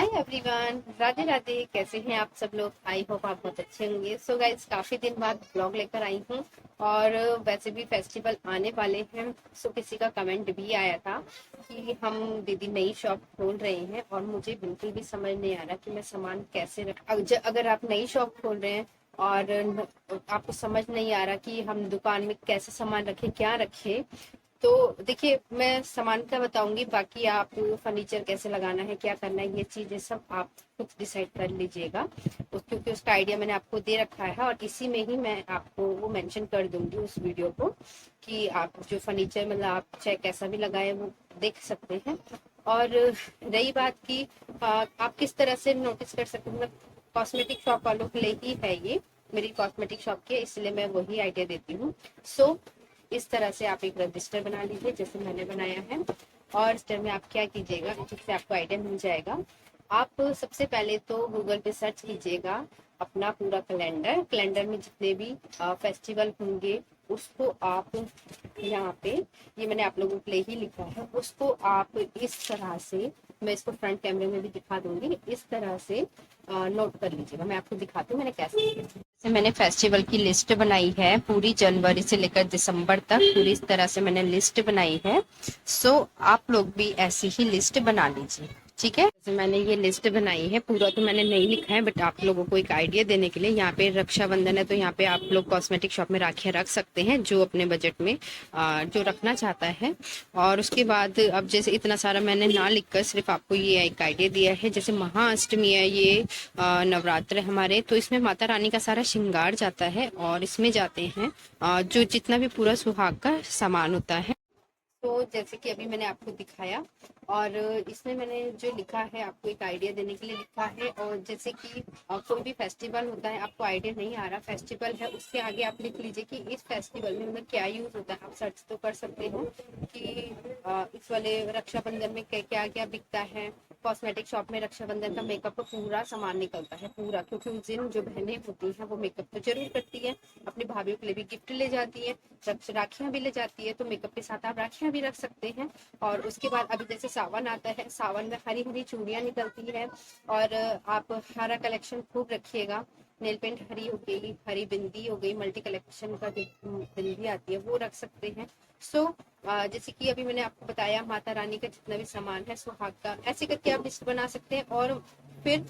Hi everyone, Radhe Radhe. कैसे हैं आप सब लोग? आई होप आप बहुत अच्छे होंगे। सो गाइज, काफी दिन बाद ब्लॉग लेकर आई हूँ और वैसे भी फेस्टिवल आने वाले हैं। सो किसी का कमेंट भी आया था कि हम दीदी नई शॉप खोल रहे हैं और मुझे बिल्कुल भी समझ नहीं आ रहा कि मैं सामान कैसे रख। अगर आप नई शॉप खोल रहे हैं और आपको समझ नहीं आ रहा कि हम दुकान में कैसे सामान रखें, क्या रखें, तो देखिए मैं सामान का बताऊंगी। बाकी आप फर्नीचर कैसे लगाना है, क्या करना है, ये चीजें सब आप खुद डिसाइड कर लीजिएगा। क्योंकि उसका आइडिया मैंने आपको दे रखा है और इसी में ही मैं आपको वो मेंशन कर दूंगी उस वीडियो को कि आप जो फर्नीचर मतलब आप चाहे कैसा भी लगाए वो देख सकते हैं। और रही बात की आप किस तरह से नोटिस कर सकते हैं, मतलब कॉस्मेटिक शॉप वालों के लिए ही है ये, मेरी कॉस्मेटिक शॉप की, इसलिए मैं वही आइडिया देती हूँ। सो इस तरह से आप एक रजिस्टर बना लीजिए जैसे मैंने बनाया है। और रजिस्टर में आप क्या कीजिएगा, जिससे आपको आइडिया मिल जाएगा। आप सबसे पहले तो गूगल पे सर्च कीजिएगा अपना पूरा कैलेंडर। कैलेंडर में जितने भी फेस्टिवल होंगे उसको आप यहाँ पे, ये मैंने आप लोगों के लिए ही लिखा है, उसको आप इस तरह से, मैं इसको फ्रंट कैमरे में भी दिखा दूंगी, इस तरह से नोट कर लीजिएगा। मैं आपको दिखाती हूँ मैंने कैसे किया। जैसे मैंने फेस्टिवल की लिस्ट बनाई है पूरी जनवरी से लेकर दिसंबर तक, पूरी इस तरह से मैंने लिस्ट बनाई है। सो आप लोग भी ऐसी ही लिस्ट बना लीजिए, ठीक है। जैसे मैंने ये लिस्ट बनाई है, पूरा तो मैंने नहीं लिखा है बट आप लोगों को एक आइडिया देने के लिए। यहाँ पे रक्षाबंधन है तो यहाँ पे आप लोग कॉस्मेटिक शॉप में राखियाँ रख सकते हैं जो अपने बजट में जो रखना चाहता है। और उसके बाद अब जैसे इतना सारा मैंने ना लिखकर सिर्फ आपको ये एक आइडिया दिया है। जैसे महाअष्टमी है, ये नवरात्र है हमारे, तो इसमें माता रानी का सारा श्रृंगार जाता है और इसमें जाते हैं जो जितना भी पूरा सुहाग का सामान होता है। तो जैसे कि अभी मैंने आपको दिखाया और इसमें मैंने जो लिखा है आपको एक आइडिया देने के लिए लिखा है। और जैसे कि कोई भी फेस्टिवल होता है, आपको आइडिया नहीं आ रहा फेस्टिवल है, उसके आगे आप लिख लीजिए कि इस फेस्टिवल में मतलब क्या यूज होता है। आप सर्च तो कर सकते हो कि इस वाले रक्षाबंधन में क्या क्या क्या बिकता है। कॉस्मेटिक शॉप में रक्षाबंधन का मेकअप का पूरा सामान निकलता है पूरा, क्योंकि उस दिन जो बहनें होती हैं वो मेकअप तो जरूर करती है, अपनी भाभीयों के लिए भी गिफ्ट ले जाती है, राखियां भी ले जाती है, तो मेकअप के साथ आप राखियां भी रख सकते हैं। और उसके बाद अभी जैसे सावन आता है, सावन में हरी हरी चूड़ियां निकलती है और आप हरा कलेक्शन खूब रखिएगा। नेल पेंट हरी हो गई, हरी बिंदी हो गई, मल्टी कलेक्शन का जो बिंदी आती है वो रख सकते हैं। सो जैसे कि अभी मैंने आपको बताया माता रानी का जितना भी सामान है सुहाग का, ऐसे करके आप लिस्ट बना सकते हैं। और फिर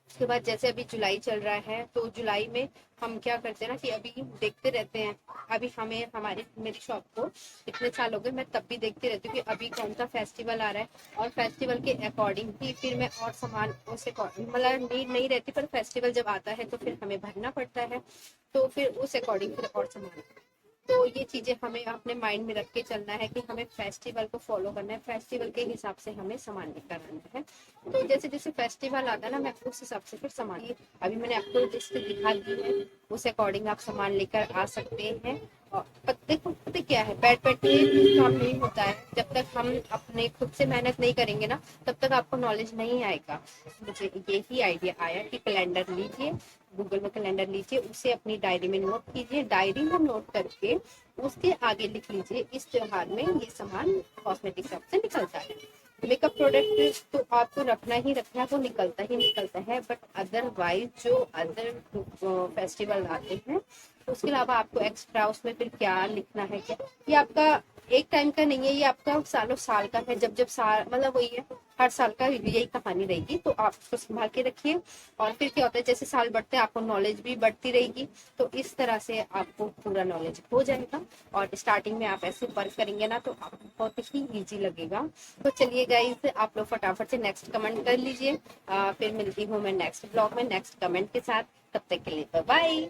उसके बाद जैसे अभी जुलाई चल रहा है तो जुलाई में हम क्या करते हैं ना कि अभी देखते रहते हैं। अभी हमें हमारे मेरी शॉप को इतने साल हो गए, मैं तब भी देखती रहती हूँ कि अभी कौन सा फेस्टिवल आ रहा है और फेस्टिवल के अकॉर्डिंग ही फिर मैं और सामान उस मतलब नीड नहीं रहती, पर फेस्टिवल जब आता है तो फिर हमें भरना पड़ता है, तो फिर उस अकॉर्डिंग फिर और सामान। तो ये चीजें हमें अपने माइंड में रख के चलना है कि हमें फेस्टिवल को फॉलो करना है, फेस्टिवल के हिसाब से हमें सामान लेकर आना है। तो जैसे जैसे फेस्टिवल आता है ना, मैं उस हिसाब से फिर सामान अभी मैंने आपको लिस्ट दिखा दी है, उस अकॉर्डिंग आप सामान लेकर आ सकते हैं। और देखो पता क्या है, बैठ बैठ के कुछ काम नहीं होता है। जब तक हम अपने खुद से मेहनत नहीं करेंगे ना तब तक आपको नॉलेज नहीं आएगा। मुझे यही आइडिया आया कि कैलेंडर लीजिए, गूगल में कैलेंडर लीजिए, उसे अपनी डायरी में नोट कीजिए, डायरी में नोट करके उसके आगे लिख लीजिए इस त्योहार में ये सामान कॉस्मेटिक शॉप से निकलता है। मेकअप प्रोडक्ट तो आपको रखना ही रखना है, वो निकलता ही निकलता है, बट अदरवाइज जो अदर फेस्टिवल आते हैं उसके अलावा आपको एक्स्ट्रा उसमें फिर क्या लिखना है, क्या ये आपका एक टाइम का नहीं है, ये आपका सालों साल का है। जब जब साल मतलब वही है, हर साल का यही कहानी रहेगी, तो आप उसको संभाल के रखिए। और फिर क्या होता है, जैसे साल बढ़ते हैं आपको नॉलेज भी बढ़ती रहेगी, तो इस तरह से आपको पूरा नॉलेज हो जाएगा। और स्टार्टिंग में आप ऐसे वर्क करेंगे ना तो आपको बहुत ही इजी लगेगा। तो चलिए गाइस, आप लोग फटाफट से नेक्स्ट कमेंट कर लीजिए। फिर मिलती हूँ मैं नेक्स्ट ब्लॉग में नेक्स्ट कमेंट के साथ। तब तक के लिए बाय।